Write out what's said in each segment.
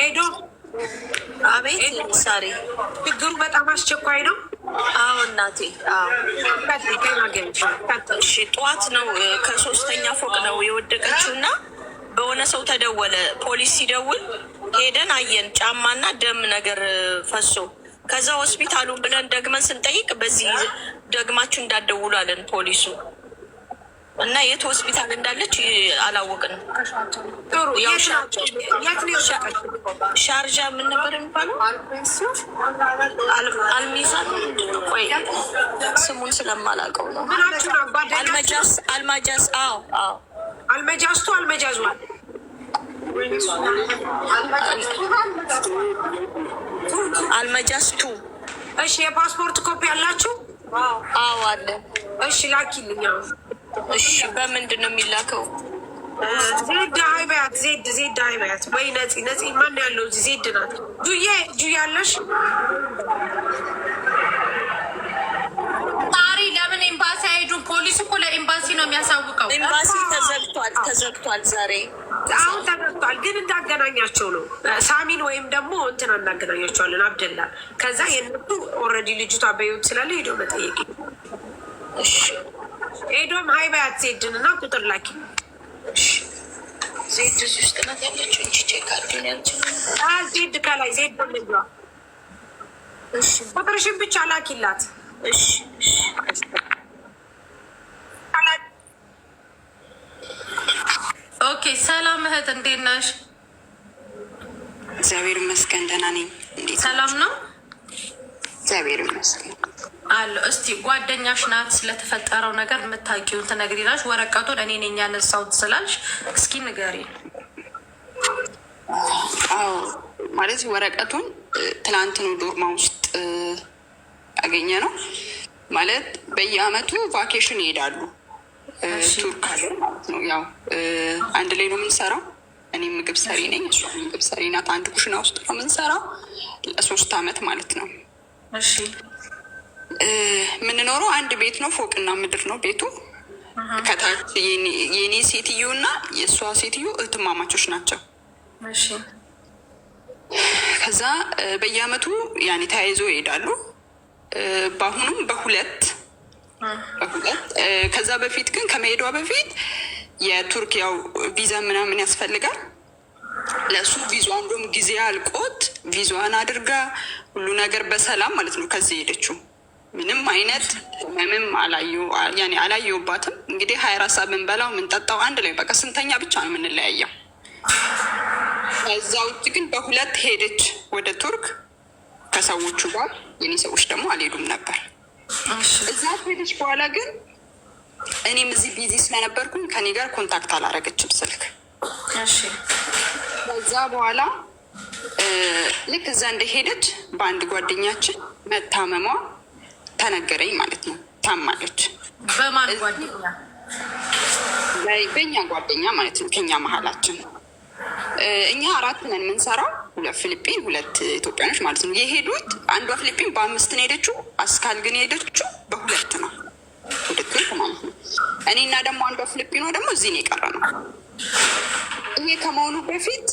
ኤዶ አቤት ሳሪ፣ ችግሩ በጣም አስቸኳይ ነው። አዎ እናቴ፣ እሺ ጠዋት ነው ከ3ኛ ፎቅ ነው የወደቀችው እና በሆነ ሰው ተደወለ። ፖሊስ ሲደውል ሄደን አየን ጫማና ደም ነገር ፈሶ። ከዛ ሆስፒታሉ ብለን ደግመን ስንጠይቅ በዚህ ደግማችሁ እንዳትደውሉ አለን ፖሊሱ። እና የት ሆስፒታል እንዳለች አላወቅንም። ሻርጃ ምን ነበር የሚባለው? አልሚዛን። ቆይ ስሙን ስለማላውቀው ነው። አልማጃስ። አዎ አልመጃስቱ አልመጃዙ አልመጃስቱ። እሺ የፓስፖርት ኮፒ አላችሁ? አዎ አለ። እሺ ላኪልኝ። እሺ በምንድን ነው የሚላከው? ዜድ ሀይበያት ዜድ ሀይበያት ወይ ነፂ ማን ያለው እዚህ? ዜድ ናት። ጁዬ አለሽ? ጣሪ ለምን ኤምባሲ አይሄዱም? ፖሊስ እኮ ለኤምባሲ ነው የሚያሳውቀው። ኤምባሲ ተዘግቷል ዛሬ። አሁን ተዘግቷል፣ ግን እንዳገናኛቸው ነው። ሳሚን ወይም ደግሞ እንትና እናገናኛቸዋለን፣ አብደላ። ከዛ የነቱ ኦልሬዲ ልጅቷ በህይወት ስላለ ሄደው መጠየቅ። እሺ ሄዶም ሀይበያት ዜድን እና ቁጥር ላኪ። ዜድ እዚህ ውስጥ ናት ያለችው እንጂ ቼክ አድርገን ዜድ ከላይ ዜድ ልጇ። ቁጥርሽን ብቻ ላኪላት። እሺ ኦኬ። ሰላም እህት፣ እንዴት ነሽ? እግዚአብሔር ይመስገን ደህና ነኝ። እንዴት ሰላም ነው? እግዚአብሔር ይመስገን አለ። እስቲ ጓደኛሽ ናት፣ ስለተፈጠረው ነገር የምታውቂውን ትነግሪናሽ? ወረቀቱን እኔ ነኝ ያነሳሁት ስላልሽ እስኪ ንገሪ። አዎ ማለት ወረቀቱን ትናንት ነው ዶርማ ውስጥ ያገኘ ነው። ማለት በየአመቱ ቫኬሽን ይሄዳሉ ቱርክ ሀገር ማለት ነው። ያው አንድ ላይ ነው የምንሰራው። እኔ ምግብ ሰሪ ነኝ፣ እሷ ምግብ ሰሪ ናት። አንድ ኩሽና ውስጥ ነው የምንሰራው ለ3 አመት ማለት ነው። እሺ የምንኖረው አንድ ቤት ነው፣ ፎቅና ምድር ነው ቤቱ። ከታች የኔ ሴትዮ እና የእሷ ሴትዮ እህትማማቾች ናቸው። እሺ ከዛ በየአመቱ ያኔ ተያይዞ ይሄዳሉ። በአሁኑም በሁለት ከዛ በፊት ግን ከመሄዷ በፊት የቱርክ ያው ቪዛ ምናምን ያስፈልጋል ለእሱ። ቪዛ እንደውም ጊዜ አልቆት ቪዛዋን አድርጋ ሁሉ ነገር በሰላም ማለት ነው ከዚህ ሄደችው። ምንም አይነት ህመምም አላየሁባትም። እንግዲህ 24 ሰዓት ብንበላው ምንጠጣው አንድ ላይ በቃ ስንተኛ ብቻ ነው የምንለያየው። ከዛ ውጭ ግን በሁለት ሄደች ወደ ቱርክ ከሰዎቹ ጋር። የኔ ሰዎች ደግሞ አልሄዱም ነበር። እዛ ሄደች በኋላ ግን እኔም እዚህ ቢዚ ስለነበርኩኝ ከኔ ጋር ኮንታክት አላረገችም ስልክ። ከዛ በኋላ ልክ እዛ እንደሄደች በአንድ ጓደኛችን መታመሟ ተነገረኝ ማለት ነው። ታማለች። በማን ጓደኛ? በእኛ ጓደኛ ማለት ነው። ከኛ መሀላችን እኛ 4 ነን የምንሰራው፣ 2 ፊሊፒን 2 ኢትዮጵያኖች ማለት ነው። የሄዱት አንዷ ፊሊፒን በ5 ነው የሄደችው። አስካል ግን የሄደችው በ2 ነው ወደ ቱርክ ማለት ነው። እኔና ደግሞ አንዷ ፊሊፒኖ ደግሞ እዚህ ነው የቀረ ነው። ይሄ ከመሆኑ በፊት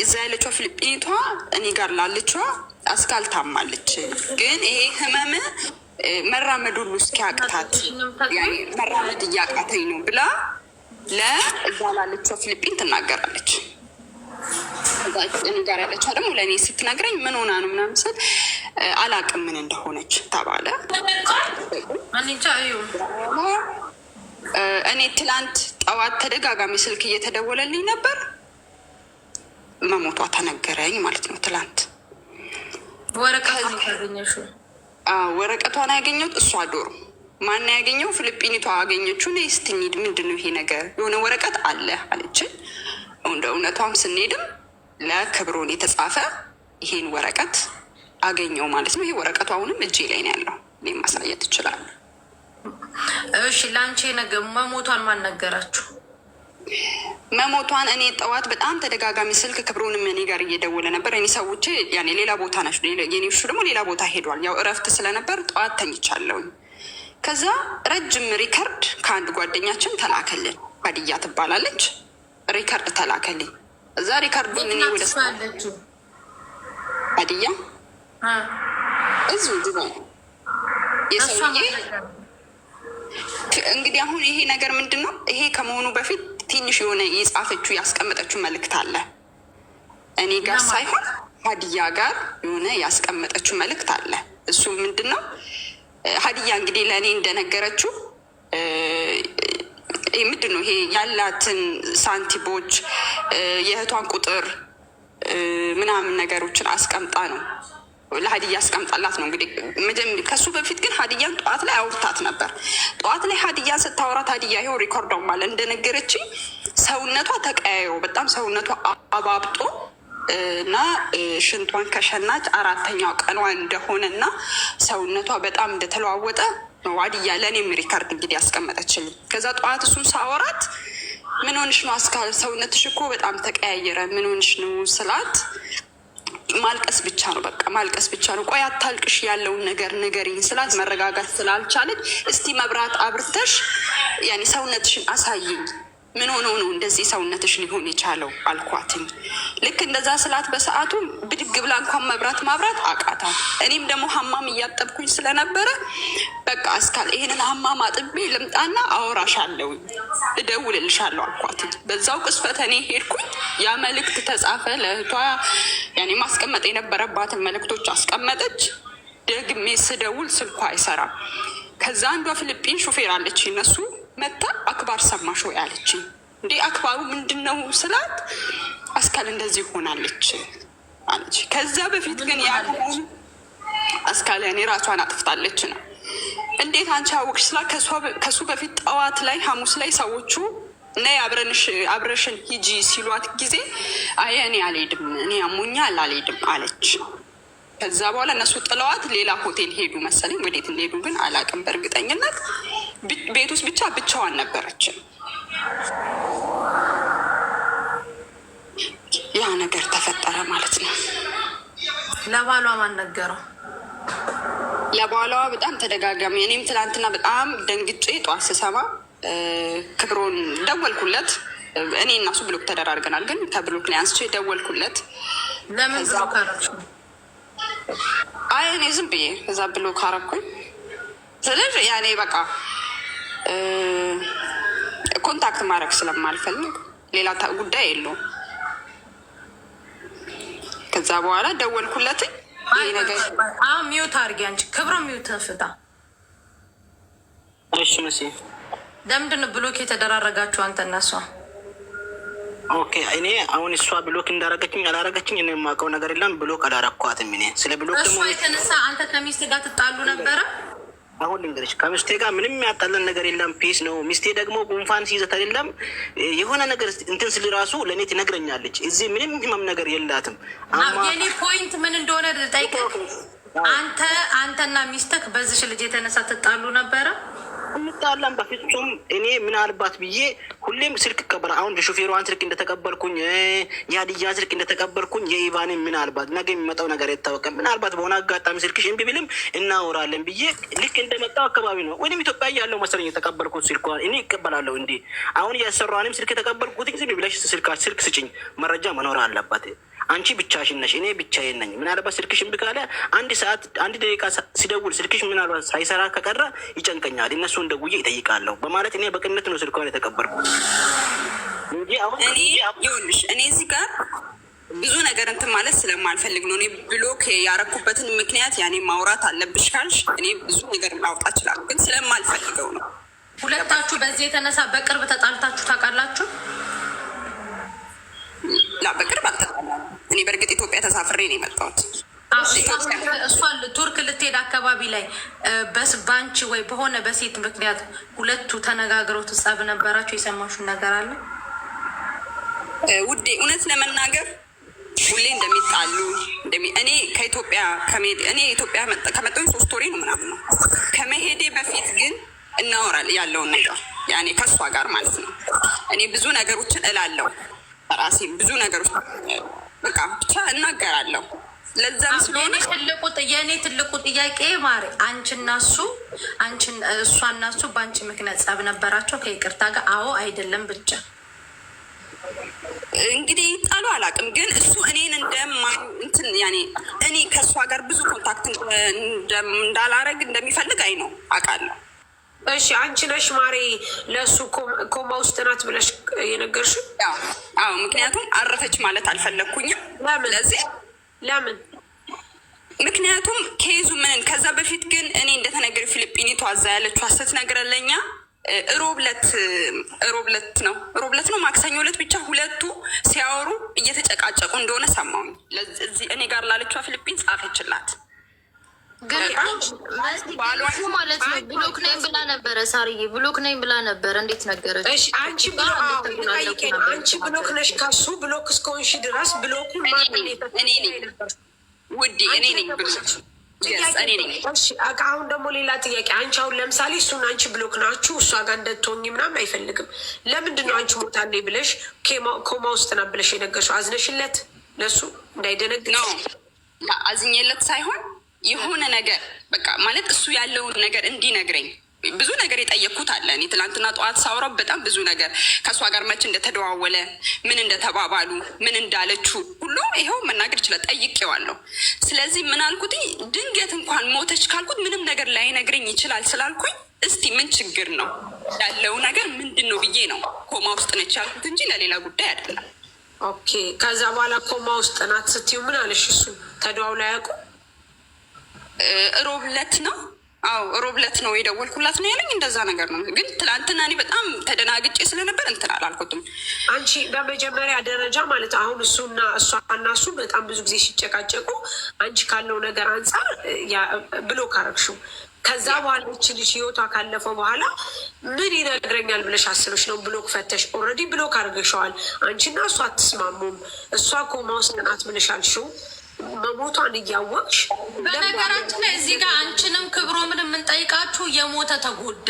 እዛ ያለችዋ ፊሊጲኒቷ እኔ ጋር ላለችዋ አስካል ታማለች። ግን ይሄ ህመም መራመድ ሁሉ እስኪያቅታት መራመድ እያቃተኝ ነው ብላ ለእዛ ላለችዋ ፊሊጲን ትናገራለች። እኔ ጋር ያለችዋ ደግሞ ለእኔ ስትነግረኝ ምን ሆና ነው ምናምን ስል አላቅም ምን እንደሆነች ተባለ። እኔ ትላንት ጠዋት ተደጋጋሚ ስልክ እየተደወለልኝ ነበር። መሞቷ ተነገረኝ ማለት ነው። ትላንት ወረቀቷን ያገኘሁት እሷ ዶሮ ማን ያገኘው? ፊሊጲኒቷ አገኘችው። እኔ እስቲ እንሂድ፣ ምንድን ነው ይሄ ነገር? የሆነ ወረቀት አለ አለችን። እንደ እውነቷም ስንሄድም ለክብሮን የተጻፈ ይሄን ወረቀት አገኘው ማለት ነው። ይሄ ወረቀቱ አሁንም እጄ ላይ ነው ያለው። እኔ ማሳየት እችላለሁ። እሺ ለአንቺ ነገር መሞቷን ማን ነገራችሁ? መሞቷን እኔ ጠዋት በጣም ተደጋጋሚ ስልክ ክብሮንም እኔ ጋር እየደወለ ነበር። እኔ ሰዎች ያኔ ሌላ ቦታ ናቸው፣ የኔዎቹ ደግሞ ሌላ ቦታ ሄዷል። ያው እረፍት ስለነበር ጠዋት ተኝቻለሁኝ። ከዛ ረጅም ሪከርድ ከአንድ ጓደኛችን ተላከልን፣ ባድያ ትባላለች። ሪከርድ ተላከልኝ። እዛ ሪካርዱን እኔ ወደ ሀዲያ እዚሁ ድሮ የሰውዬ እንግዲህ አሁን ይሄ ነገር ምንድን ነው? ይሄ ከመሆኑ በፊት ትንሽ የሆነ የጻፈችው ያስቀመጠችው መልእክት አለ። እኔ ጋር ሳይሆን ሀዲያ ጋር የሆነ ያስቀመጠችው መልእክት አለ። እሱ ምንድን ነው? ሀዲያ እንግዲህ ለእኔ እንደነገረችው ምንድን ነው ይሄ ያላትን ሳንቲቦች የእህቷን ቁጥር ምናምን ነገሮችን አስቀምጣ ነው ለሀዲያ አስቀምጣላት ነው። እንግዲህ ከሱ በፊት ግን ሀዲያን ጠዋት ላይ አውርታት ነበር። ጠዋት ላይ ሀዲያን ስታወራት ሀዲያ ይኸው ሪኮርዳው ማለት እንደነገረችኝ ሰውነቷ ተቀያይሮ በጣም ሰውነቷ አባብጦ እና ሽንቷን ከሸናች 4ኛው ቀኗ እንደሆነ እና ሰውነቷ በጣም እንደተለዋወጠ ሀዲያ ለእኔም ሪካርድ እንግዲህ ያስቀመጠችልኝ። ከዛ ጠዋት እሱን ሳወራት ምን ሆንሽ ነው አስካል ሰውነትሽ እኮ በጣም ተቀያየረ፣ ምን ሆንሽ ነው ስላት ማልቀስ ብቻ ነው በቃ ማልቀስ ብቻ ነው። ቆይ አታልቅሽ ያለውን ነገር ንገሪኝ ስላት መረጋጋት ስላልቻለች እስቲ መብራት አብርተሽ ያኔ ሰውነትሽን አሳይኝ፣ ምን ሆኖ ነው እንደዚህ ሰውነትሽ ሊሆን የቻለው አልኳትኝ። ልክ እንደዛ ስላት በሰዓቱ ብድግ ብላ እንኳን መብራት ማብራት አቃታት። እኔም ደግሞ ሀማም እያጠብኩኝ ስለነበረ በቃ አስካል ይሄንን ሀማም አጥቤ ልምጣና አወራሻለሁ እደውልልሻለሁ አልኳትኝ። በዛው ቅስፈት እኔ ሄድኩኝ። ያ መልእክት ተጻፈ ለእህቷ ያኔ ማስቀመጥ የነበረባትን መልእክቶች አስቀመጠች። ደግሜ ስደውል ስልኳ አይሰራም። ከዛ አንዷ ፊሊጲን ሹፌር አለች እነሱ መታ አክባር ሰማሽ ወይ አለችኝ። እንዴ አክባሩ ምንድን ነው ስላት አስካል እንደዚህ ሆናለች አለች። ከዛ በፊት ግን ያለውን አስካል ያኔ ራሷን አጥፍታለች ነው። እንዴት አንቺ አወቅሽ ስላት ከሱ በፊት ጠዋት ላይ ሐሙስ ላይ ሰዎቹ ነይ አብረሽን ሂጂ ሲሏት ጊዜ አይ እኔ አልሄድም እኔ አሞኛል አልሄድም አለች። ከዛ በኋላ እነሱ ጥለዋት ሌላ ሆቴል ሄዱ መሰለኝ። ወዴት እንደሄዱ ግን አላውቅም በእርግጠኝነት። ቤት ውስጥ ብቻ ብቻዋን ነበረችን። ያ ነገር ተፈጠረ ማለት ነው። ለባሏ ማን ነገረው? ለባሏ በጣም ተደጋጋሚ። እኔም ትናንትና በጣም ደንግጬ ጠዋት ስሰማ ክብሮን ደወልኩለት። እኔ እና እሱ ብሎክ ተደራርገናል፣ ግን ከብሎክ ላይ አንስቼ ደወልኩለት። ለምን ብሎክ አደረግሽ? አይ እኔ ዝም ብዬ እዛ ብሎክ አደረኩኝ። ስለዚህ ያኔ በቃ ኮንታክት ማድረግ ስለማልፈልግ ሌላ ጉዳይ የለውም። ከዛ በኋላ ደወልኩለትኝ። ሚዩት አድርጊ አንቺ ክብሮ ሚዩት ፍታ። እሺ መሲ ለምንድን ነው ብሎክ የተደራረጋችሁ አንተ እና እሷ? ኦኬ እኔ አሁን እሷ ብሎክ እንዳረገችኝ አላረገችኝ እኔ የማውቀው ነገር የለም። ብሎክ አላረኳትም። እኔ ስለ ብሎክ ደግሞ እሷ የተነሳ አንተ ከሚስት ጋር ትጣሉ ነበረ? አሁን ልንገርሽ ከሚስቴ ጋር ምንም ያጣለን ነገር የለም። ፒስ ነው። ሚስቴ ደግሞ ጉንፋን ሲይዘት አይደለም የሆነ ነገር እንትን ስል ራሱ ለእኔ ትነግረኛለች። እዚህ ምንም ህመም ነገር የላትም። የኔ ፖይንት ምን እንደሆነ ጠይቀህ አንተና ሚስትህ በዚሽ ልጅ የተነሳ ትጣሉ ነበረ? እንጣላም በፍጹም። እኔ ምናልባት ብዬ ሁሌም ስልክ ይቀበላ። አሁን የሾፌሯን ስልክ እንደተቀበልኩኝ የሀዲያን ስልክ እንደተቀበልኩኝ የኢቫንን ምናልባት ነገ የሚመጣው ነገር አይታወቅም። ምናልባት በሆነ አጋጣሚ ስልክሽ እምቢ ቢልም እናወራለን ብዬ ልክ እንደመጣው አካባቢ ነው ወይም ኢትዮጵያ ያለው መሰለኝ የተቀበልኩት ስልኳን እኔ ይቀበላለሁ። እንዲ አሁን እያሰራንም ስልክ የተቀበልኩት ዝም ብለሽ ስልክ ስጭኝ መረጃ መኖር አለባት። አንቺ ብቻሽን ነሽ፣ እኔ ብቻዬን ነኝ። ምናልባት ስልክሽ እምቢ ካለ አንድ ሰዓት አንድ ደቂቃ ሲደውል ስልክሽ ምናልባት ሳይሰራ ከቀረ ይጨንቀኛል። እነሱን ደውዬ ይጠይቃለሁ በማለት እኔ በቅንነት ነው ስልኳን የተቀበልኩት እንጂ አሁን ይኸውልሽ እኔ እዚህ ጋር ብዙ ነገር እንትን ማለት ስለማልፈልግ ነው። እኔ ብሎክ ያረኩበትን ምክንያት ያኔ ማውራት አለብሽ ካልሽ እኔ ብዙ ነገር ማውጣት እችላለሁ፣ ግን ስለማልፈልገው ነው። ሁለታችሁ በዚህ የተነሳ በቅርብ ተጣልታችሁ ታውቃላችሁ? በቅርብ አልተጣላንም። እኔ በእርግጥ ኢትዮጵያ ተሳፍሬ ነው የመጣሁት። እሷን ቱርክ ልትሄድ አካባቢ ላይ በአንቺ ወይ በሆነ በሴት ምክንያት ሁለቱ ተነጋግረው ትጸብ ነበራቸው። የሰማሹን ነገር አለ ውዴ? እውነት ለመናገር ሁሌ እንደሚጣሉ እኔ ከኢትዮጵያ ኢትዮጵያ ከመጣሁኝ 3 ወሬ ነው ምናምን ነው። ከመሄዴ በፊት ግን እናወራል ያለውን ነገር ያኔ ከእሷ ጋር ማለት ነው። እኔ ብዙ ነገሮችን እላለሁ ራሴ ብዙ ነገሮች በቃ ብቻ እናገራለሁ። ለዛም ስለሆነ የኔ ትልቁ ጥያቄ ማሪ አንቺና እሷና እሱ በአንቺ ምክንያት ጸብ ነበራቸው ከይቅርታ ጋር? አዎ አይደለም ብቻ እንግዲህ ጣሉ አላውቅም፣ ግን እሱ እኔን እንትን ያኔ እኔ ከእሷ ጋር ብዙ ኮንታክት እንዳላረግ እንደሚፈልግ አይ ነው አውቃለሁ። እሺ አንቺ ነሽ ማሬ ለእሱ ኮማ ውስጥ ናት ብለሽ የነገርሽው? አዎ፣ ምክንያቱም አረፈች ማለት አልፈለግኩኝም። ለዚህ ለምን? ምክንያቱም ኬዙ ምን ከዛ በፊት ግን እኔ እንደተነገር ፊሊጲኒቷ እዛ ያለችው ስትነግረለኛ ሮብለት ነው ማክሰኞ ዕለት ብቻ ሁለቱ ሲያወሩ እየተጨቃጨቁ እንደሆነ ሰማሁኝ። እዚህ እኔ ጋር ላለችዋ ፊሊጲን ጻፈችላት። ግን ማለት ነው ብሎክ ነኝ ብላ ነበረ። ሳርዬ ብሎክ ነኝ ብላ ነበረ። እንዴት ነገረች? እሺ አንቺ ብሎክ ነሽ ከሱ ብሎክ እስከሆንሽ ድረስ ብሎኩን እኔ ነኝ ውዴ፣ እኔ ነኝ ብሎክ። አሁን ደግሞ ሌላ ጥያቄ። አንቺ አሁን ለምሳሌ እሱን አንቺ ብሎክ ናችሁ፣ እሷ ጋር እንደትሆኝ ምናምን አይፈልግም። ለምንድን ነው አንቺ ሞታኔ ብለሽ ኮማ ውስጥ ና ብለሽ የነገርሽው? አዝነሽለት ለሱ እንዳይደነግጥ ነው? አዝኜለት ሳይሆን የሆነ ነገር በቃ ማለት እሱ ያለውን ነገር እንዲነግረኝ ብዙ ነገር የጠየቅኩት አለ። እኔ ትናንትና ጠዋት ሳውራው በጣም ብዙ ነገር ከእሷ ጋር መች እንደተደዋወለ፣ ምን እንደተባባሉ፣ ምን እንዳለችው ሁሉ ይኸው መናገር ይችላል። ጠይቄዋለሁ። ስለዚህ ምን አልኩትኝ፣ ድንገት እንኳን ሞተች ካልኩት ምንም ነገር ላይነግረኝ ይችላል ስላልኩኝ እስቲ ምን ችግር ነው ያለው ነገር ምንድን ነው ብዬ ነው ኮማ ውስጥ ነች ያልኩት እንጂ ለሌላ ጉዳይ አይደለም። ኦኬ። ከዛ በኋላ ኮማ ውስጥ ናት ስትዩ ምን አለሽ? እሱ ተደዋውላ ያውቁ? ሮብለት ነው ሮብለት ነው የደወልኩላት ነው ያለኝ። እንደዛ ነገር ነው። ግን ትላንትና እኔ በጣም ተደናግጬ ስለነበር እንትን አላልኩትም። አንቺ በመጀመሪያ ደረጃ ማለት አሁን እሱና እሱ በጣም ብዙ ጊዜ ሲጨቃጨቁ አንቺ ካለው ነገር አንጻር ብሎክ አረግሽው። ከዛ በኋላ ይችልሽ ህይወቷ ካለፈው በኋላ ምን ይነግረኛል ብለሽ አስበሽ ነው ብሎክ ፈተሽ? ኦልሬዲ ብሎክ አድርገሽዋል። አንቺና እሱ አትስማሙም። እሷ ኮማ ውስጥ ናት ብለሽ አልሽው መሞቷን እያወቅሽ። በነገራችን ላይ እዚህ ጋር አንቺንም ክብሮ ምን የምንጠይቃችሁ የሞተ ተጎዳ፣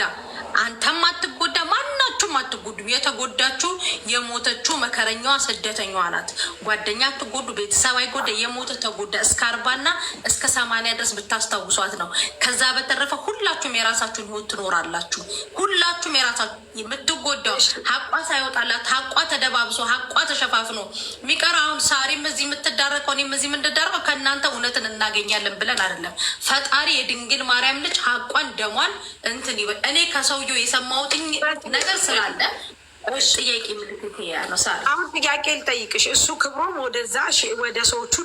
አንተም አትጎዳ፣ ማናችሁም አትጎዱም። የተጎዳችሁ የሞተችው መከረኛዋ ስደተኛዋ ናት። ጓደኛ አትጎዱ፣ ቤተሰብ አይጎዳ። የሞተ ተጎዳ እስከ 40 እስከ 80 ድረስ ብታስታውሷት ነው። ከዛ በተረፈ ሁላችሁም የራሳችሁን ህይወት ትኖራላችሁ። ሁላችሁም የራሳችሁ የምትጎዳው ሀቋ ሳይወጣላት ሀቋ ተደባብሶ ሀቋ ተሸፋፍኖ የሚቀር አሁን ሳሪም እዚህ የምትዳረቀው እኔም እዚህ የምንዳረቀው ከእናንተ እውነትን እናገኛለን ብለን አይደለም። ፈጣሪ የድንግል ማርያም ልጅ ሀቋን ደሟን እንትን ይበል። እኔ ከሰውየው የሰማሁት ነገር ስላለ ጥያቄ ምልክት ነው። ሳሪ አሁን ጥያቄ ልጠይቅሽ። እሱ ክብሮም ወደዛ ወደ ሰዎቹ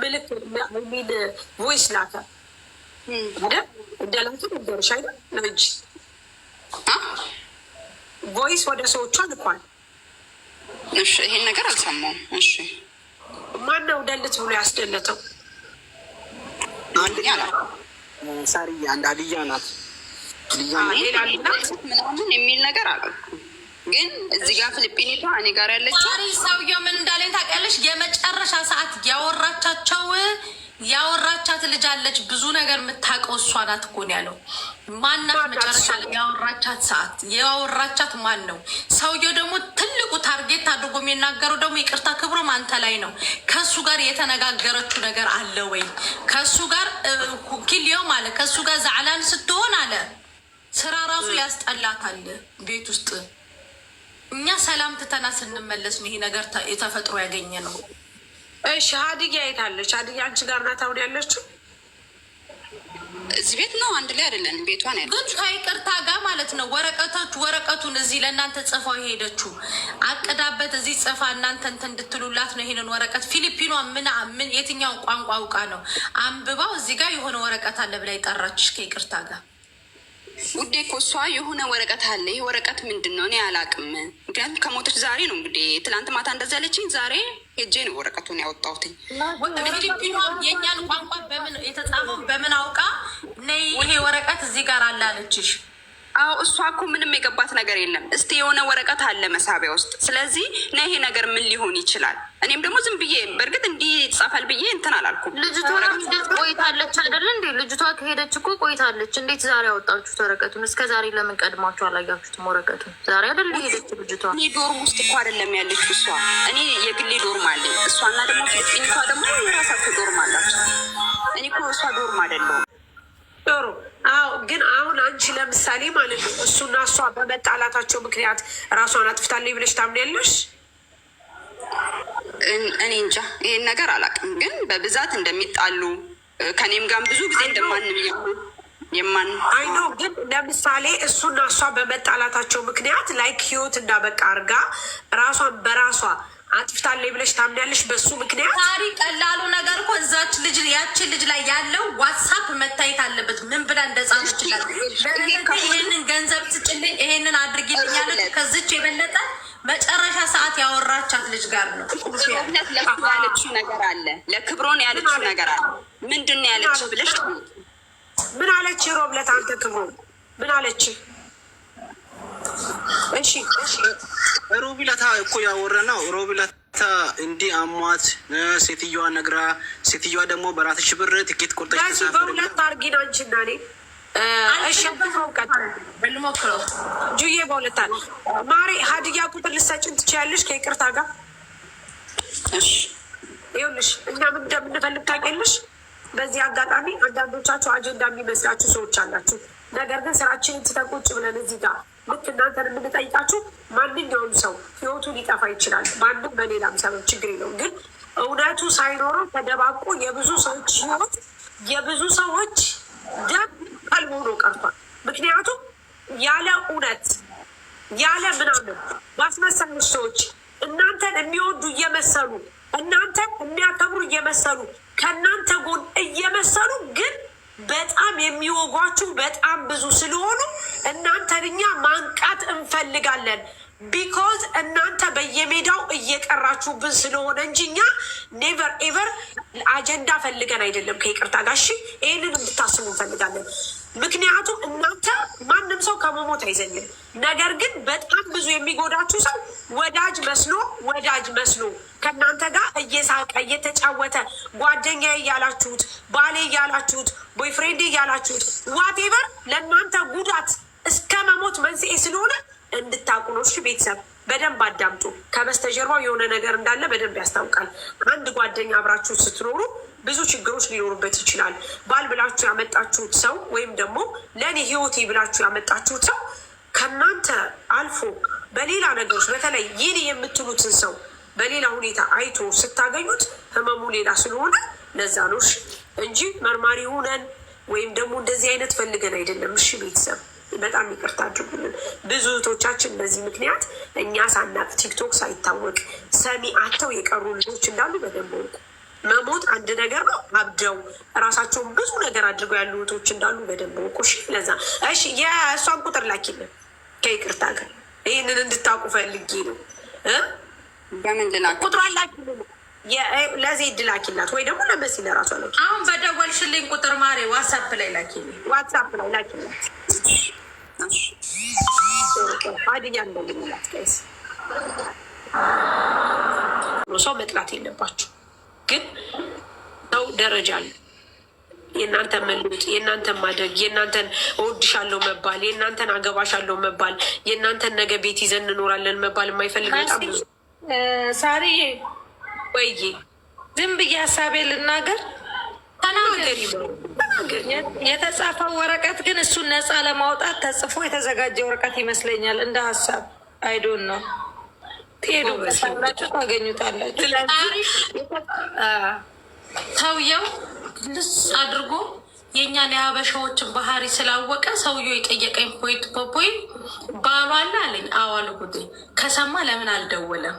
ምልክት ሚል ቮይስ ላከ እንደላቱ ነገርሽ አይደል? ለእጅ ቮይስ ወደ ሰዎቹ ልኳል። እሺ ይሄን ነገር አልሰማሁም። እሺ ማነው ደልት ብሎ ያስደለተው? ሳሪ አንድ አልያ ናት ምናምን የሚል ነገር አለ። ግን እዚህ ጋር ፊሊጲኒቷ እኔ ጋር ያለችው ሳሪ ሰውየው ምን እንዳለኝ ታውቂያለሽ? የመጨረሻ ሰዓት ያወራቻት ልጅ አለች። ብዙ ነገር የምታውቀው እሷ ናት እኮ ነው ያለው። ማናት መጨረሻ ያወራቻት ሰዓት ያወራቻት ማን ነው? ሰውየው ደግሞ ትልቁ ታርጌት አድርጎ የሚናገረው ደግሞ ይቅርታ ክብሮም አንተ ላይ ነው። ከእሱ ጋር የተነጋገረችው ነገር አለ ወይ? ከእሱ ጋር ኪልየው ማለት ከእሱ ጋር ዛዕላን ስትሆን አለ ስራ ራሱ ያስጠላታል ቤት ውስጥ። እኛ ሰላም ትተና ስንመለስ ነው ይሄ ነገር የተፈጥሮ ያገኘ ነው። እሺ ሀዲያ የታለች? ሀዲያ አንቺ ጋር ናት አሁን ያለችው? እዚህ ቤት ነው፣ አንድ ላይ አይደለን። ቤቷን ያለ ግን ከይቅርታ ጋር ማለት ነው። ወረቀቱን እዚህ ለእናንተ ጽፋው የሄደችው አቅዳበት እዚህ ጽፋ እናንተ እንትን እንድትሉላት ነው። ይሄንን ወረቀት ፊሊፒኗ ምን የትኛውን ቋንቋ አውቃ ነው አንብባው እዚህ ጋር የሆነ ወረቀት አለ ብላ የጠራችሽ ከይቅርታ ጋር? ውዴ እኮ እሷ የሆነ ወረቀት አለ። ይህ ወረቀት ምንድን ነው? እኔ አላውቅም። ምክንያቱም ከሞቶች ዛሬ ነው እንግዲህ ትላንት ማታ እንደዛ ያለችኝ፣ ዛሬ ሄጄ ነው ወረቀቱን ያወጣሁትኝ። ፊሊፒኗ የእኛን ቋንቋ የተጻፈው በምን አውቃ ይሄ ወረቀት እዚህ ጋር አለ አለችሽ? አዎ እሷ እኮ ምንም የገባት ነገር የለም። እስቲ የሆነ ወረቀት አለ መሳቢያ ውስጥ። ስለዚህ ና ይሄ ነገር ምን ሊሆን ይችላል? እኔም ደግሞ ዝም ብዬ በእርግጥ እንዲህ ይጻፋል ብዬ እንትን አላልኩም። ልጅቷ ሂደት ቆይታለች አይደለ እንዴ? ልጅቷ ከሄደች እኮ ቆይታለች። እንዴት ዛሬ ያወጣችሁት ወረቀቱን? እስከ ዛሬ ለምን ቀድማችሁ አላያችሁትም ወረቀቱን? ዛሬ አይደለ ሄደች ልጅቷ? እኔ ዶርም ውስጥ እኮ አይደለም ያለችው እሷ። እኔ የግሌ ዶርም አለኝ። እሷና ደግሞ ፊሊፒኒቷ ደግሞ የራሳቸው ዶርም አላቸው። እኔ እኮ እሷ ዶርም አይደለሁም። ዶሮ አዎ። ግን አሁን አንቺ ለምሳሌ ማለት ነው እሱና እሷ በመጣላታቸው ምክንያት ራሷን አጥፍታለች ብለሽ ታምኛለሽ? እኔ እንጃ ይሄን ነገር አላውቅም፣ ግን በብዛት እንደሚጣሉ ከኔም ጋር ብዙ ጊዜ እንደማንም የማን አይ ነው። ግን ለምሳሌ እሱና እሷ በመጣላታቸው ምክንያት ላይክ ህይወት እንዳበቃ አርጋ ራሷን በራሷ አጥፍታለች ብለሽ ታምኛለሽ? በሱ ምክንያት ታሪ ቀላሉ ነገር እኮ እዛች ልጅ ያችን ልጅ ላይ ያለው ዋትሳፕ መታየት አለበት። ምን ብላ እንደጻፈች ይሄንን ገንዘብ ስጭልኝ፣ ይሄንን አድርጊልኝ ያለች ከዚች የበለጠ መጨረሻ ሰዓት ያወራቻት ልጅ ጋር ነው። ያለችው ነገር አለ፣ ለክብሮን ያለችው ነገር አለ። ምንድን ነው ያለች ብለሽ ምን አለች? ሮብለት አንተ ክብሮ ምን አለች? እሺ ሮቢላታ እኮ ያወራነው ሮቢላታ እንዲህ አሟት ሴትዮዋ ነግራ፣ ሴትዮዋ ደግሞ በራስሽ ብር ትኬት ቆርጠሽ ተሳፈር በሁለት አርጊና አንቺና እኔ ልሞክረው ጁዬ በሁለት አለ ማሪ ሀዲያ ቁጥር ልሰጭን ትችያለሽ ከይቅርታ ጋር። ይኸውልሽ እኛ ምን እንደምንፈልግ ታውቂያለሽ። በዚህ አጋጣሚ አንዳንዶቻችሁ አጀንዳ የሚመስላችሁ ሰዎች አላችሁ። ነገር ግን ስራችንን ትተን ቁጭ ብለን እዚህ ጋር ልክ እናንተን የምንጠይቃችሁ ማንኛውም ሰው ህይወቱ ሊጠፋ ይችላል፣ በአንድም በሌላም ሰበብ ችግር የለውም። ግን እውነቱ ሳይኖረው ተደባቆ የብዙ ሰዎች ህይወት የብዙ ሰዎች ደም ቀልብ ሆኖ ቀርቷል። ምክንያቱም ያለ እውነት ያለ ምናምን ማስመሰሎች ሰዎች እናንተን የሚወዱ እየመሰሉ እናንተን የሚያከብሩ እየመሰሉ ከእናንተ ጎን እየመሰሉ ግን በጣም የሚወጓችሁ በጣም ብዙ ስለሆኑ እናንተን እኛ ማንቃት እንፈልጋለን። ቢኮዝ እናንተ በየሜዳው እየቀራችሁብን ስለሆነ እንጂ እኛ ኔቨር ኤቨር አጀንዳ ፈልገን አይደለም። ከይቅርታ ጋር እሺ፣ ይህንን እንድታስቡ እንፈልጋለን። ምክንያቱም እናንተ ማንም ሰው ከመሞት አይዘልም። ነገር ግን በጣም ብዙ የሚጎዳችሁ ሰው ወዳጅ መስሎ ከእናንተ ጋር እየሳቀ እየተጫወተ ጓደኛ እያላችሁት ባሌ እያላችሁት ቦይፍሬንድ እያላችሁት ዋቴቨር ለእናንተ ጉዳት እስከ መሞት መንስኤ ስለሆነ እንድታቁ ነው። እሺ ቤተሰብ በደንብ አዳምጡ። ከበስተጀርባው የሆነ ነገር እንዳለ በደንብ ያስታውቃል። አንድ ጓደኛ አብራችሁ ስትኖሩ ብዙ ችግሮች ሊኖሩበት ይችላል። ባል ብላችሁ ያመጣችሁት ሰው ወይም ደግሞ ለእኔ ህይወቴ ብላችሁ ያመጣችሁት ሰው ከእናንተ አልፎ በሌላ ነገሮች በተለይ ይህን የምትሉትን ሰው በሌላ ሁኔታ አይቶ ስታገኙት ህመሙ ሌላ ስለሆነ ለዛ ነው እንጂ መርማሪ ሆነን ወይም ደግሞ እንደዚህ አይነት ፈልገን አይደለም። እሺ ቤተሰብ በጣም ይቅርታ አድርጉልን። ብዙ እህቶቻችን በዚህ ምክንያት እኛ ሳናቅ ቲክቶክ ሳይታወቅ ሰሚ አተው የቀሩ ልጆች እንዳሉ በደንብ ወቁ። መሞት አንድ ነገር ነው። አብደው እራሳቸውን ብዙ ነገር አድርገው ያሉ እህቶች እንዳሉ በደንብ ወቁ። እሺ ለዛ እሺ የእሷን ቁጥር ላኪልን ከይቅርታ ጋር ይህንን እንድታውቁ ፈልጌ ነው። በምን ልላክ? ቁጥሯን ላኪልን ለዜድ ላኪላት ወይ ደግሞ ለመሲ ለራሷ ላኪ። አሁን በደወልሽልኝ ቁጥር ማሬ ዋትሳፕ ላይ ላኪልኝ። ዋትሳፕ ላይ ላኪላት። አድያ እንደምንላት ቀይስ ሰው መጥላት የለባችሁ። ግን ሰው ደረጃ አለ። የእናንተን መለወጥ፣ የእናንተን ማደግ፣ የእናንተን እወድሻለሁ መባል፣ የእናንተን አገባሻለሁ መባል፣ የእናንተን ነገ ቤት ይዘን እንኖራለን መባል የማይፈልግ በጣም ብዙ ሳሪ ወይ ዝም ብዬ ሀሳቤ ልናገር። ተናገሪ። የተጻፈው ወረቀት ግን እሱን ነፃ ለማውጣት ተጽፎ የተዘጋጀ ወረቀት ይመስለኛል። እንደ ሀሳብ አይዶን ነው ትሄዱ በሳላችሁ ታገኙታላችሁ። ሰውየው ልስ አድርጎ የእኛን የሀበሻዎችን ባህሪ ስላወቀ ሰውየው የጠየቀኝ ፖይንት በፖይንት ባሏ አለ አለኝ። አዋልኩት ከሰማ ለምን አልደወለም?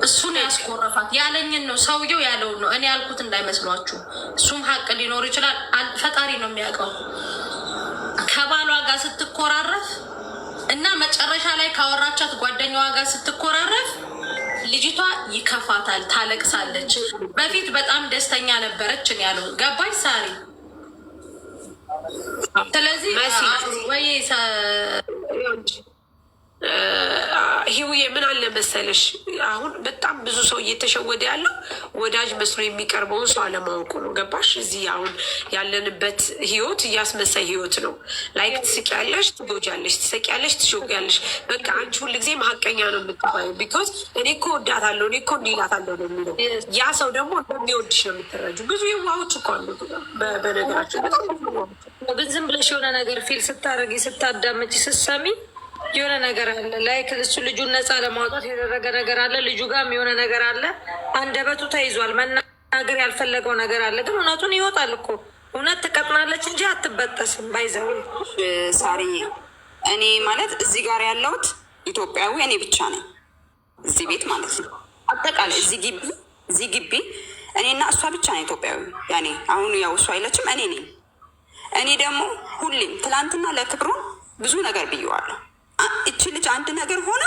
እሱን ያስኮረፋት ያለኝን ነው። ሰውየው ያለውን ነው። እኔ ያልኩት እንዳይመስሏችሁ። እሱም ሀቅ ሊኖር ይችላል። ፈጣሪ ነው የሚያውቀው። ከባሏ ጋር ስትኮራረፍ እና መጨረሻ ላይ ካወራቻት ጓደኛዋ ጋር ስትኮራረፍ ልጅቷ ይከፋታል፣ ታለቅሳለች። በፊት በጣም ደስተኛ ነበረች ያለው ገባሽ ሳሪ? ስለዚህ ወይ ህይወዬ ምን አለ መሰለሽ፣ አሁን በጣም ብዙ ሰው እየተሸወደ ያለው ወዳጅ መስሎ የሚቀርበውን ሰው አለማወቁ ነው። ገባሽ? እዚህ አሁን ያለንበት ህይወት እያስመሳይ ህይወት ነው። ላይክ ትስቂያለሽ፣ ትጎጃለሽ፣ ትስቂያለሽ፣ ትሾቂያለሽ። በቃ አንቺ ሁልጊዜም ሀቀኛ ነው የምትባይው። ቢኮዝ እኔ እኮ ወዳታለሁ፣ እኔ እኮ እንዲላታለሁ ነው የሚለው። ያ ሰው ደግሞ እንደሚወድሽ ነው የምትረጁ። ብዙ የዋሆች እኮ አሉ በነገራችን። በጣም ግን ዝም ብለሽ የሆነ ነገር ፊል ስታደርጊ ስታዳመጪ ስትሰሚ የሆነ ነገር አለ ላይክ እሱ ልጁን ነፃ ለማውጣት የተደረገ ነገር አለ። ልጁ ጋርም የሆነ ነገር አለ። አንደበቱ ተይዟል። መናገር ያልፈለገው ነገር አለ። ግን እውነቱን ይወጣል እኮ። እውነት ትቀጥናለች እንጂ አትበጠስም። ባይዘው ሳሪ እኔ ማለት እዚህ ጋር ያለሁት ኢትዮጵያዊ እኔ ብቻ ነኝ እዚህ ቤት ማለት ነው። አጠቃላይ እዚህ ግቢ እኔና እሷ ብቻ ነው ኢትዮጵያዊ። ያኔ አሁን ያው እሷ አይለችም እኔ ነኝ። እኔ ደግሞ ሁሌም ትላንትና ለክብሩን ብዙ ነገር ብየዋለሁ። እቺ ልጅ አንድ ነገር ሆነ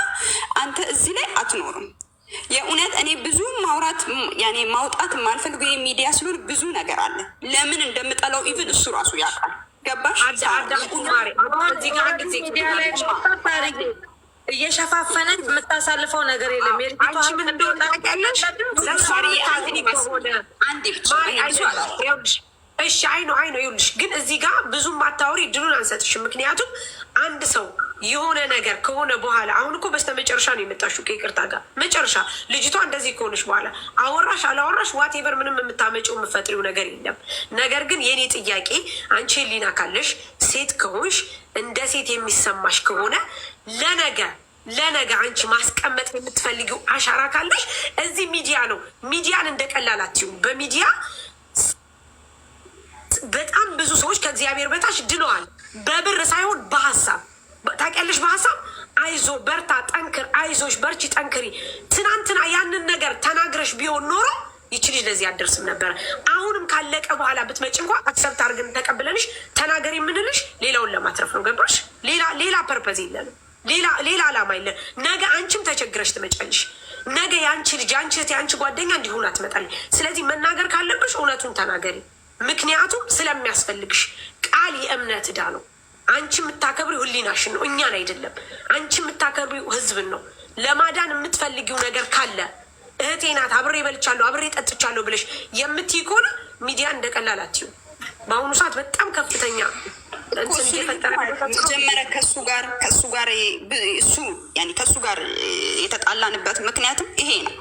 አንተ እዚህ ላይ አትኖርም። የእውነት እኔ ብዙ ማውራት ያኔ ማውጣት የማልፈልገው የሚዲያ ስለሆነ ብዙ ነገር አለ። ለምን እንደምጠላው ኢቭን እሱ ራሱ ያውቃል። ገባሽ? እየሸፋፈነች የምታሳልፈው ነገር የለም። እሺ አይ ነው ይኸውልሽ፣ ግን እዚህ ጋር ብዙም አታወሪ፣ ድሉን አንሰጥሽም። ምክንያቱም አንድ ሰው የሆነ ነገር ከሆነ በኋላ አሁን እኮ በስተመጨረሻ ነው የመጣሽው ከይቅርታ ጋር መጨረሻ ልጅቷ እንደዚህ ከሆነች በኋላ አወራሽ አላወራሽ ዋቴቨር ምንም የምታመጪው የምፈጥሪው ነገር የለም። ነገር ግን የኔ ጥያቄ አንቺ ህሊና ካለሽ ሴት ከሆንሽ እንደ ሴት የሚሰማሽ ከሆነ ለነገ አንቺ ማስቀመጥ የምትፈልጊው አሻራ ካለሽ እዚህ ሚዲያ ነው። ሚዲያን እንደ ቀላል አትይውም። በሚዲያ በጣም ብዙ ሰዎች ከእግዚአብሔር በታች ድነዋል። በብር ሳይሆን በሀሳብ ታውቂያለሽ። በሀሳብ አይዞ በርታ፣ ጠንክር፣ አይዞሽ፣ በርቺ፣ ጠንክሪ። ትናንትና ያንን ነገር ተናግረሽ ቢሆን ኖሮ ይቺ ልጅ ለዚህ አደርስም ነበረ። አሁንም ካለቀ በኋላ ብትመጪ እንኳ አክሰብት አድርገን ተቀብለንሽ ተናገሪ የምንልሽ ሌላውን ለማትረፍ ነው። ገባሽ? ሌላ ፐርፐዝ የለንም። ሌላ ዓላማ የለን። ነገ አንቺም ተቸግረሽ ትመጫለሽ። ነገ የአንቺ ልጅ የአንቺ ጓደኛ እንዲሆን ትመጣለች። ስለዚህ መናገር ካለብሽ እውነቱን ተናገሪ። ምክንያቱም ስለሚያስፈልግሽ። ቃል የእምነት ዕዳ ነው። አንቺ የምታከብሪው ህሊናሽን ነው፣ እኛን አይደለም። አንቺ የምታከብሪው ህዝብን ነው። ለማዳን የምትፈልጊው ነገር ካለ እህቴ ናት፣ አብሬ በልቻለሁ፣ አብሬ ጠጥቻለሁ ብለሽ የምትይ ከሆነ ሚዲያ እንደቀላል አትይው። በአሁኑ ሰዓት በጣም ከፍተኛ ጀመረ ከሱ ጋር የተጣላንበት ምክንያትም ይሄ ነው።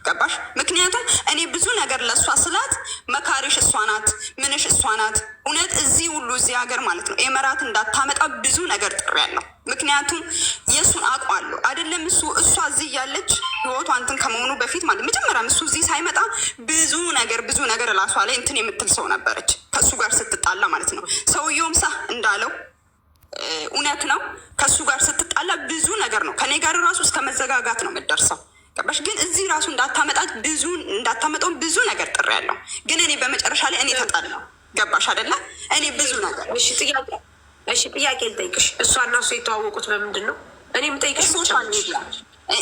ገባሽ? ምክንያቱም እኔ ብዙ ነገር ለእሷ ስላት መካሪሽ እሷ ናት፣ ምንሽ እሷ ናት። እውነት እዚህ ሁሉ እዚህ ሀገር ማለት ነው ኤመራት እንዳታመጣ ብዙ ነገር ጥሪ ያለው ምክንያቱም የእሱን አውቃለሁ አይደለም። እሷ እዚህ እያለች ህይወቷ እንትን ከመሆኑ በፊት ማለት መጀመሪያም እሱ እዚህ ሳይመጣ ብዙ ነገር ራሷ ላይ እንትን የምትል ሰው ነበረች ከእሱ ጋር ስትጣላ ማለት ነው። ሰውየውም ሳ እንዳለው እውነት ነው። ከእሱ ጋር ስትጣላ ብዙ ነገር ነው ከኔ ጋር ራሱ እስከ መዘጋጋት ነው የምትደርሰው። ገባሽ? ግን እዚህ ራሱ እንዳታመጣው ብዙ ነገር ጥሪ ያለው ግን እኔ በመጨረሻ ላይ እኔ ተጣላው። ገባሽ አይደለ? እኔ ብዙ ነገር ጥያቄ ልጠይቅሽ። እሷ እና እሱ የተዋወቁት በምንድን ነው? እኔ የምጠይቅሽ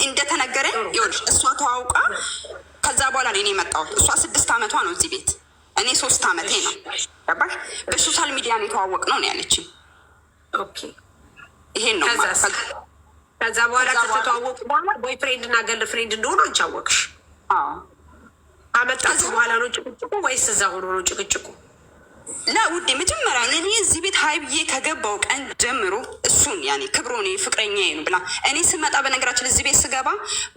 እንደተነገረኝ ይኸውልሽ፣ እሷ ተዋውቃ ከዛ በኋላ እኔ የመጣሁት እሷ 6 ዓመቷ ነው እዚህ ቤት፣ እኔ 3 ዓመቴ ነው። ገባሽ? በሶሻል ሚዲያ ነው የተዋወቅ ነው ያለችኝ። ኦኬ፣ ይሄን ነው። ከዛ በኋላ ከተተዋወቁ በኋላ ቦይ ፍሬንድ እና ገርል ፍሬንድ እንደሆኑ አንቺ አወቅሽ? አመጣችሁ በኋላ ነው ጭቅጭቁ ወይስ እዛ ሆኖ ነው ጭቅጭቁ? ለውዴ መጀመሪያ እኔ እዚህ ቤት ሀይ ብዬ ከገባው ቀን ጀምሮ እሱን ያኔ ክብሮኔ ፍቅረኛ ነው ብላ እኔ ስመጣ፣ በነገራችን እዚህ ቤት ስገባ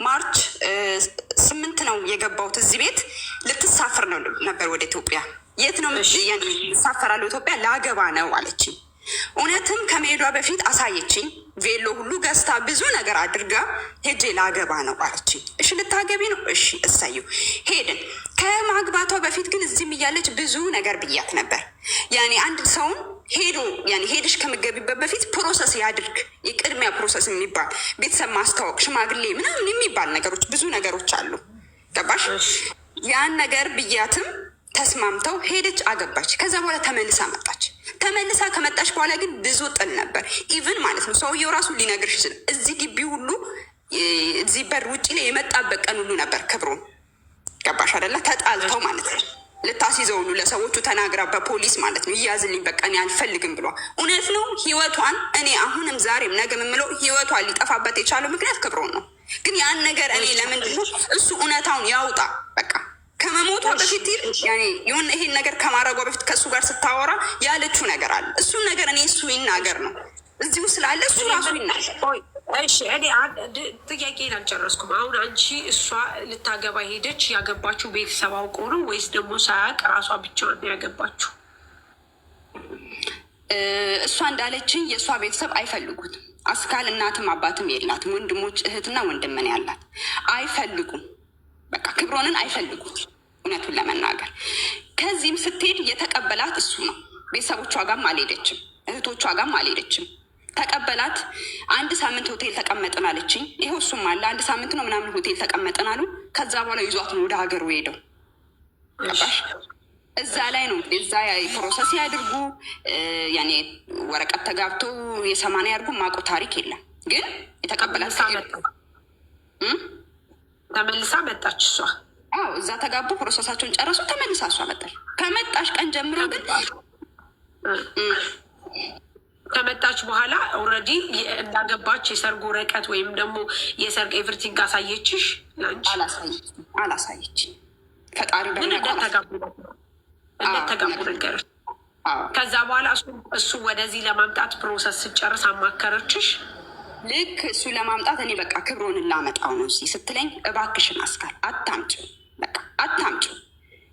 ማርች 8 ነው የገባሁት። እዚህ ቤት ልትሳፍር ነው ነበር ወደ ኢትዮጵያ። የት ነው ሳፈራለሁ? ኢትዮጵያ ላገባ ነው አለችኝ። እውነትም ከመሄዷ በፊት አሳየችኝ። ቬሎ ሁሉ ገዝታ ብዙ ነገር አድርጋ ሄጄ ላገባ ነው አለችኝ። እሺ ልታገቢ ነው? እሺ እሳየው። ሄድን። ከማግባቷ በፊት ግን እዚህም እያለች ብዙ ነገር ብያት ነበር። ያኔ አንድ ሰውን ሄድሽ ከምገቢበት በፊት ፕሮሰስ ያድርግ። የቅድሚያ ፕሮሰስ የሚባል ቤተሰብ ማስታወቅ፣ ሽማግሌ ምናምን የሚባል ነገሮች ብዙ ነገሮች አሉ። ገባሽ? ያን ነገር ብያትም ተስማምተው ሄደች፣ አገባች። ከዛ በኋላ ተመልሳ መጣች። ተመልሳ ከመጣች በኋላ ግን ብዙ ጥል ነበር። ኢቭን ማለት ነው ሰውየው ራሱ ሊነግርሽ ይችላል። እዚህ ግቢ ሁሉ እዚህ በር ውጭ ላይ የመጣበት ቀን ሁሉ ነበር ክብሩን። ገባሽ አይደለ? ተጣልተው ማለት ነው ልታስይዘው ሁሉ ለሰዎቹ ተናግራ በፖሊስ ማለት ነው እያዝልኝ በቃ እኔ አልፈልግም ብሏ። እውነት ነው ህይወቷን እኔ አሁንም ዛሬም ነገ የምለው ህይወቷን ሊጠፋበት የቻለው ምክንያት ክብሩን ነው። ግን ያን ነገር እኔ ለምንድን ነው እሱ እውነታውን ያውጣ በቃ ከመሞቷ በፊት የሆነ ይሄን ነገር ከማድረጓ በፊት ከእሱ ጋር ስታወራ ያለችው ነገር አለ። እሱን ነገር እኔ እሱ ይናገር ነው እዚሁ ስላለ እሱ ራሱ ይናገር። እሺ እኔ ጥያቄን አልጨረስኩም። አሁን አንቺ እሷ ልታገባ ሄደች፣ ያገባችው ቤተሰብ አውቆ ነው ወይስ ደግሞ ሳያውቅ ራሷ ብቻዋን ነው ያገባችው? እሷ እንዳለችኝ የእሷ ቤተሰብ አይፈልጉትም። አስካል እናትም አባትም የላትም። ወንድሞች እህትና ወንድምን ያላት አይፈልጉም። በቃ ክብሮንን አይፈልጉም እውነቱን ለመናገር። ከዚህም ስትሄድ የተቀበላት እሱ ነው። ቤተሰቦቿ ጋርም አልሄደችም፣ እህቶቿ ጋርም አልሄደችም። ተቀበላት። 1 ሳምንት ሆቴል ተቀመጥን አለችኝ። ይኸው እሱም አለ 1 ሳምንት ነው ምናምን ሆቴል ተቀመጥን አሉ። ከዛ በኋላ ይዟት ነው ወደ ሀገሩ ሄደው። ገባሽ? እዛ ላይ ነው እዛ ፕሮሰስ ያድርጉ ያኔ ወረቀት ተጋብቶ የ80 ያድርጉ ማቆ ታሪክ የለም። ግን የተቀበላት ተመልሳ መጣች እሷ። አዎ እዛ ተጋቡ፣ ፕሮሰሳቸውን ጨረሱ፣ ተመልሳ እሷ መጣች። ከመጣሽ ቀን ጀምሮ ግን ከመጣች በኋላ ኦልሬዲ እንዳገባች የሰርግ ወረቀት ወይም ደግሞ የሰርግ ኤቭሪቲንግ አሳየችሽ? ላንቺ አላሳየች። ፈጣሪ እንደተጋቡ ነገረች። ከዛ በኋላ እሱ ወደዚህ ለማምጣት ፕሮሰስ ስጨርስ አማከረችሽ? ልክ እሱ ለማምጣት እኔ በቃ ክብሮን ላመጣው ነው እዚህ ስትለኝ፣ እባክሽን አስካል አታምጪው፣ በቃ አታምጪው፣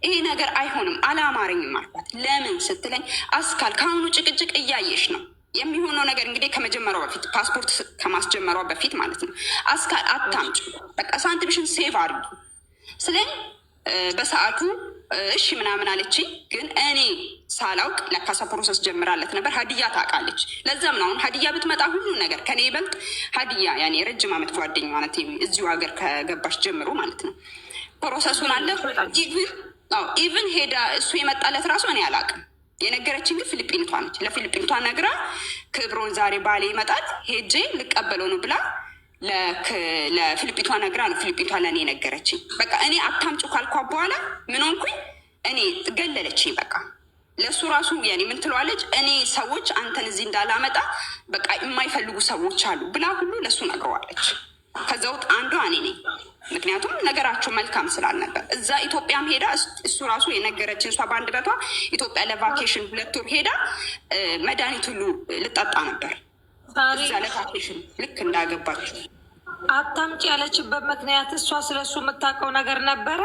ይሄ ነገር አይሆንም፣ አላማረኝም አልኳት። ለምን ስትለኝ፣ አስካል ከአሁኑ ጭቅጭቅ እያየሽ ነው የሚሆነው ነገር እንግዲህ ከመጀመሪያው በፊት ፓስፖርት ከማስጀመሯ በፊት ማለት ነው። አስካል አታምጪው፣ በቃ ሳንቲምሽን ሴቭ አድርጊ ስለኝ በሰዓቱ እሺ ምናምን አለችኝ። ግን እኔ ሳላውቅ ለካሳ ፕሮሰስ ጀምራለት ነበር። ሀዲያ ታውቃለች። ለዛም ነው አሁን ሀዲያ ብትመጣ ሁሉ ነገር ከኔ ይበልጥ ሀዲያ ያኔ የረጅም ዓመት ጓደኛዋ ናት። እዚሁ ሀገር ከገባች ጀምሮ ማለት ነው ፕሮሰሱን አለ። ኢቭን ሄዳ እሱ የመጣለት ራሱ እኔ አላውቅም። የነገረችን ግን ፊሊጲንቷ ነች። ለፊሊጲንቷ ነግራ ክብሮን ዛሬ ባሌ ይመጣል ሄጄ ልቀበለው ነው ብላ ለፊሊጲንቷ ነግራ ነው ፊሊጲንቷ ለእኔ ነገረችኝ። በቃ እኔ አታምጪው ካልኳ በኋላ ምን ሆንኩኝ እኔ ገለለችኝ። በቃ ለእሱ ራሱ ያኔ ምን ትለዋለች፣ እኔ ሰዎች አንተን እዚህ እንዳላመጣ በቃ የማይፈልጉ ሰዎች አሉ ብላ ሁሉ ለእሱ ነግረዋለች። ከዛ ውጥ አንዷ እኔ ነኝ። ምክንያቱም ነገራቸው መልካም ስላልነበር እዛ ኢትዮጵያም ሄዳ እሱ ራሱ የነገረችን እሷ በአንድ በቷ ኢትዮጵያ ለቫኬሽን 2 ወር ሄዳ መድኃኒት ሁሉ ልጠጣ ነበር እዛ ለቫኬሽን ልክ እንዳገባችሁ። አታምጪ ያለችበት ምክንያት እሷ ስለሱ የምታውቀው ነገር ነበረ።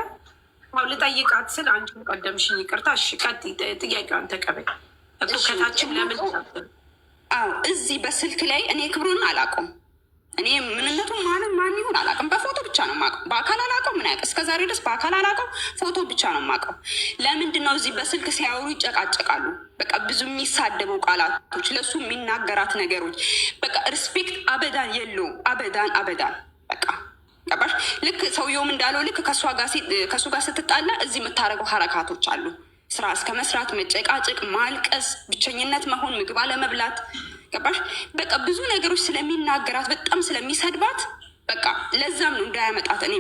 አሁ ልጠይቃት ስል አንቺ ቀደምሽኝ፣ ይቅርታ። እሺ ቀጥይ፣ ጥያቄዋን ተቀበል እኮ ከታችም ለምን እዚህ በስልክ ላይ እኔ ክብሩን አላውቀውም። እኔ ምንነቱን ማን ይሁን አላውቅም። በፎቶ ብቻ ነው የማውቀው፣ በአካል አላውቀው። ምን ያውቅ እስከ ዛሬ ድረስ በአካል አላውቀው፣ ፎቶ ብቻ ነው የማውቀው። ለምንድን ነው እዚህ በስልክ ሲያወሩ ይጨቃጨቃሉ። በቃ ብዙ የሚሳደቡ ቃላቶች፣ ለሱ የሚናገራት ነገሮች በቃ ሪስፔክት አበዳን የለውም። አበዳን በቃ ገባሽ? ልክ ሰውየውም እንዳለው ልክ ከእሱ ጋር ስትጣላ እዚህ የምታደርገው ሀረካቶች አሉ። ስራ እስከ መስራት፣ መጨቃጨቅ፣ ማልቀስ፣ ብቸኝነት መሆን፣ ምግብ አለመብላት ገባሽ? በቃ ብዙ ነገሮች ስለሚናገራት በጣም ስለሚሰድባት በቃ ለዛም ነው እንዳያመጣት እኔ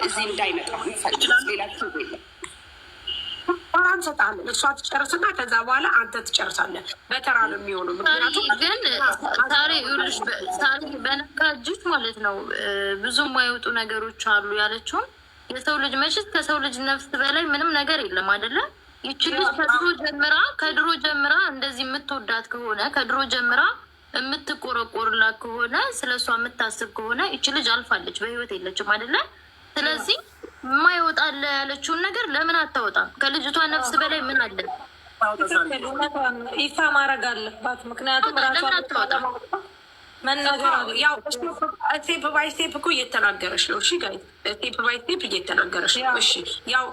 እዚህ እንዳይመጣ የሚፈልግ ሌላ የለም። እንሰጣለን እሷ ትጨርስና ከዛ በኋላ አንተ ትጨርሳለህ። በተራ ነው የሚሆነው። ምክንያቱም ግን ታሪ በነካ እጅት ማለት ነው ብዙ የማይወጡ ነገሮች አሉ ያለችውን የሰው ልጅ መቼስ ከሰው ልጅ ነፍስ በላይ ምንም ነገር የለም አይደለም። ይቺ ልጅ ከድሮ ጀምራ እንደዚህ የምትወዳት ከሆነ ከድሮ ጀምራ የምትቆረቆርላት ከሆነ ስለ እሷ የምታስብ ከሆነ ይቺ ልጅ አልፋለች፣ በህይወት የለችም አይደለም። ስለዚህ የማይወጣለ ያለችውን ነገር ለምን አታወጣም? ከልጅቷ ነፍስ በላይ ምን አለ? ይፋ ማድረግ አለባት። ምክንያቱም ራሷ መናገር ያው ስቴፕ ባይ ስቴፕ እኮ እየተናገረች ነው። እሺ ጋይ ስቴፕ ባይ ስቴፕ እየተናገረች ነው። እሺ ያው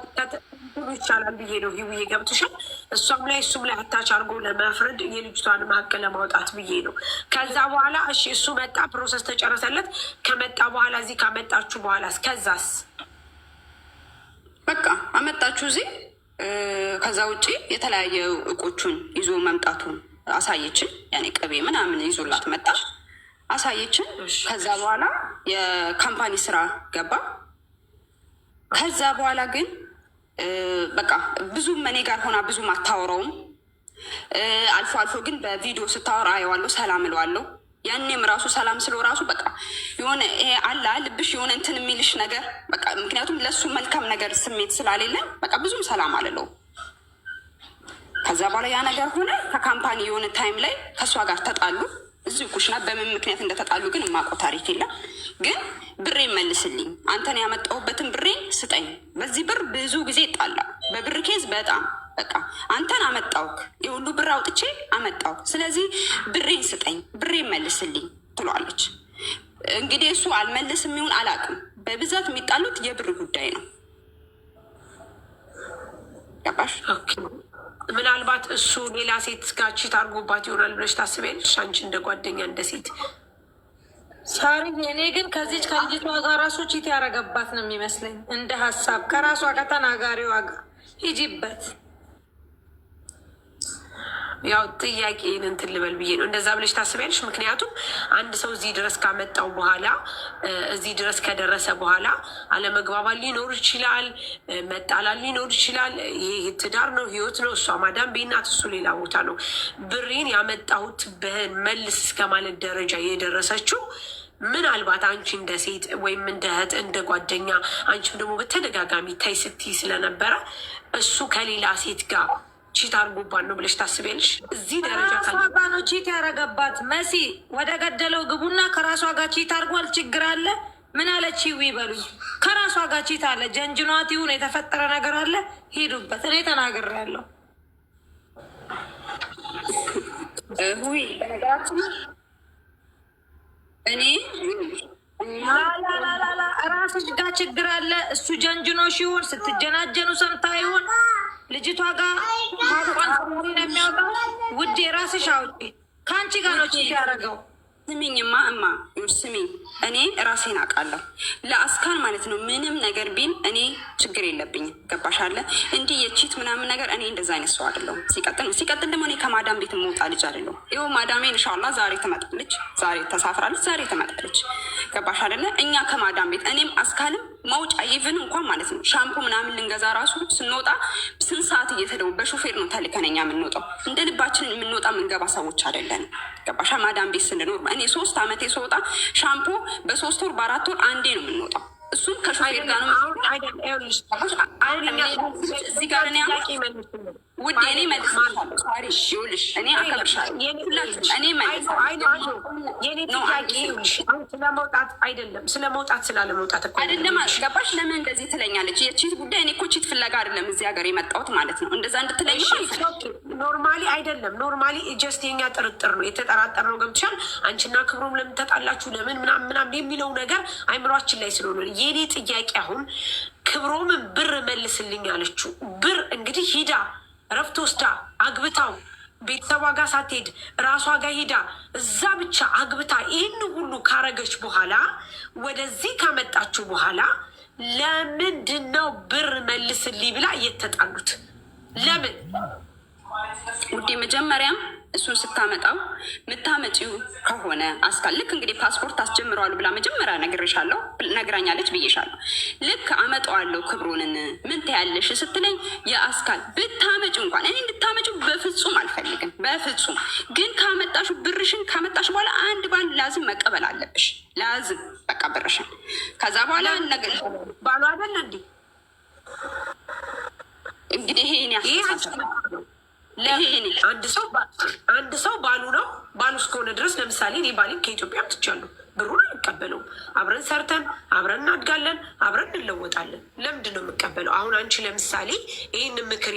ይቻላል ብዬ ነው ይውዬ ገብቶሻል። እሷም ላይ እሱም ላይ አታች አድርጎ ለመፍረድ የልጅቷን ሀቅ ለማውጣት ብዬ ነው። ከዛ በኋላ እሺ እሱ መጣ፣ ፕሮሰስ ተጨረሰለት። ከመጣ በኋላ እዚህ ካመጣችሁ በኋላ ከዛስ በቃ አመጣችሁ እዚህ። ከዛ ውጭ የተለያየ እቆቹን ይዞ መምጣቱን አሳየችን። ያኔ ቅቤ ምናምን ይዞላት መጣ አሳየችን። ከዛ በኋላ የካምፓኒ ስራ ገባ። ከዛ በኋላ ግን በቃ ብዙም እኔ ጋር ሆና ብዙም አታወራውም። አልፎ አልፎ ግን በቪዲዮ ስታወራ አየዋለሁ፣ ሰላም እለዋለሁ። ያኔም ራሱ ሰላም ስለው ራሱ በቃ የሆነ ይሄ አላ ልብሽ የሆነ እንትን የሚልሽ ነገር በቃ ምክንያቱም ለሱ መልካም ነገር ስሜት ስላሌለን በቃ ብዙም ሰላም አልለው። ከዛ በኋላ ያ ነገር ሆነ። ከካምፓኒ የሆነ ታይም ላይ ከእሷ ጋር ተጣሉ። እዚሁ ኩሽና በምን ምክንያት እንደተጣሉ ግን የማውቀው ታሪክ የለም። ግን ብሬን መልስልኝ፣ አንተን ያመጣሁበትን ብሬን ስጠኝ። በዚህ ብር ብዙ ጊዜ ይጣላ፣ በብር ኬዝ በጣም በቃ አንተን አመጣውክ፣ የሁሉ ብር አውጥቼ አመጣው። ስለዚህ ብሬን ስጠኝ፣ ብሬን መልስልኝ ትሏል። እንግዲህ እሱ አልመልስም ይሁን አላውቅም። በብዛት የሚጣሉት የብር ጉዳይ ነው። ገባሽ? ምናልባት እሱ ሌላ ሴት ጋር ቺት አድርጎባት ይሆናል ብለሽ ታስቢያለሽ? አንቺ እንደ ጓደኛ እንደ ሴት ሳሪ። እኔ ግን ከዚች ከልጅቷ ጋር ራሱ ቺት ያደረገባት ነው የሚመስለኝ እንደ ሀሳብ ከራሷ ጋር ተናጋሪዋ ጋር ሂጂበት። ያው ጥያቄን እንትን ልበል ብዬ ነው እንደዛ ብለሽ ታስቢያለሽ? ምክንያቱም አንድ ሰው እዚህ ድረስ ካመጣው በኋላ እዚህ ድረስ ከደረሰ በኋላ አለመግባባት ሊኖር ይችላል፣ መጣላል ሊኖር ይችላል። ይሄ ትዳር ነው፣ ህይወት ነው። እሷ ማዳም ቤናት፣ እሱ ሌላ ቦታ ነው። ብሬን ያመጣሁት በህን መልስ እስከ ማለት ደረጃ የደረሰችው ምናልባት አንቺ እንደ ሴት ወይም እንደ እህት እንደ ጓደኛ አንቺም ደግሞ በተደጋጋሚ ታይ ስትይ ስለነበረ እሱ ከሌላ ሴት ጋር ቺት አርጎባት ነው ብለሽ ታስቢያለሽ? እዚህ ደረጃ ከራሷ ጋር ነው ቺት ያረገባት። መሲ ወደ ገደለው ግቡና ከራሷ ጋር ቺት አርጓል። ችግር አለ? ምን አለች? ይበሉኝ። ከራሷ ጋር ቺት አለ። ጀንጅኗት ይሁን የተፈጠረ ነገር አለ፣ ሂዱበት። እኔ ተናግሬያለሁ። እኔ ላላላላ ራስሽ ጋር ችግር አለ። እሱ ጀንጅኖሽ ይሁን ስትጀናጀኑ ሰምታ ይሁን ልጅቷ ጋር ነው የሚያወጣው። ውዴ ራስሽ አውጪ። ከአንቺ ጋር ነው ቺት ያደረገው። ስሚኝማ እማ ስሚኝ፣ እኔ ራሴን አውቃለሁ። ለአስካን ማለት ነው ምንም ነገር ቢል እኔ ችግር የለብኝም። ገባሻለ? እንዲህ የቺት ምናምን ነገር እኔ እንደዛ አይነት ሰው አይደለሁም። ሲቀጥል ደግሞ እኔ ከማዳም ቤት የምወጣ ልጅ አይደለሁም። ይኸው ማዳሜ ኢንሻላህ ዛሬ ትመጣለች፣ ዛሬ ተሳፍራለች፣ ዛሬ ትመጣለች። ገባሽ አይደለ? እኛ ከማዳም ቤት እኔም አስካልም መውጫ ኢቭን እንኳን ማለት ነው ሻምፖ ምናምን ልንገዛ ራሱ ስንወጣ ስንት ሰዓት እየተደው በሾፌር ነው ተልከነኛ የምንወጣው። እንደ ልባችንን የምንወጣ የምንገባ ሰዎች አይደለን። ገባሻ? ማዳም ቤት ስንኖር እኔ 3 ዓመቴ ስወጣ ሻምፖ በ3 ወር በ4 ወር አንዴ ነው የምንወጣው። እሱም ከሾፌር ጋር ነው። እዚህ ጋር እኔ ውድ እኔ መልስልሻለሁ። ሳሪ ይኸውልሽ፣ እኔ አከብርሻለሁ። እኔ ስለመውጣት አይደለም ስለመውጣት ስላለመውጣት አይደለም። ገባሽ? ለምን እንደዚህ ትለኛለች? የቺት ጉዳይ እኔ እኮ ቺት ፍለጋ አይደለም እዚህ ሀገር የመጣሁት ማለት ነው። እንደዛ እንድትለኝ ኖርማሊ አይደለም። ኖርማሊ ጀስት የኛ ጥርጥር ነው የተጠራጠር ነው። ገብቻል? አንቺና ክብሮም ለምን ተጣላችሁ ለምን ምናምን የሚለው ነገር አይምሯችን ላይ ስለሆነ የኔ ጥያቄ አሁን ክብሮምን ብር መልስልኝ አለችው። ብር እንግዲህ ሂዳ ረፍት ወስዳ አግብታው ቤተሰቧ ጋር ሳትሄድ ራሷ ጋር ሂዳ እዛ ብቻ አግብታ ይህን ሁሉ ካረገች በኋላ ወደዚህ ካመጣችሁ በኋላ ለምንድን ነው ብር መልስልኝ ብላ እየተጣሉት? ለምን ውዴ? መጀመሪያም እሱን ስታመጣው ምታመጪው ከሆነ አስካል ልክ እንግዲህ ፓስፖርት አስጀምረዋሉ ብላ መጀመሪያ ነግሬሻለሁ፣ ነግራኛለች ብዬሻለሁ። ልክ አመጣዋለሁ ክብሩንን ምን ትያለሽ ስትለኝ የአስካል ብታመጪ እንኳን እኔ እንድታመጪው በፍጹም አልፈልግም፣ በፍጹም ግን ካመጣሹ ብርሽን ካመጣሽ በኋላ አንድ ባንድ ላዝም መቀበል አለብሽ። ላዝም በቃ ብርሽን። ከዛ በኋላ ነገር ባሉ አይደለ እንዴ እንግዲህ አንድ ሰው ባሉ ነው። ባሉ እስከሆነ ድረስ ለምሳሌ እኔ ባሌን ከኢትዮጵያ አምጥቻለሁ፣ ብሩን አልቀበለውም። አብረን ሰርተን አብረን እናድጋለን፣ አብረን እንለወጣለን። ለምንድን ነው የምቀበለው? አሁን አንቺ ለምሳሌ ይህን ምክር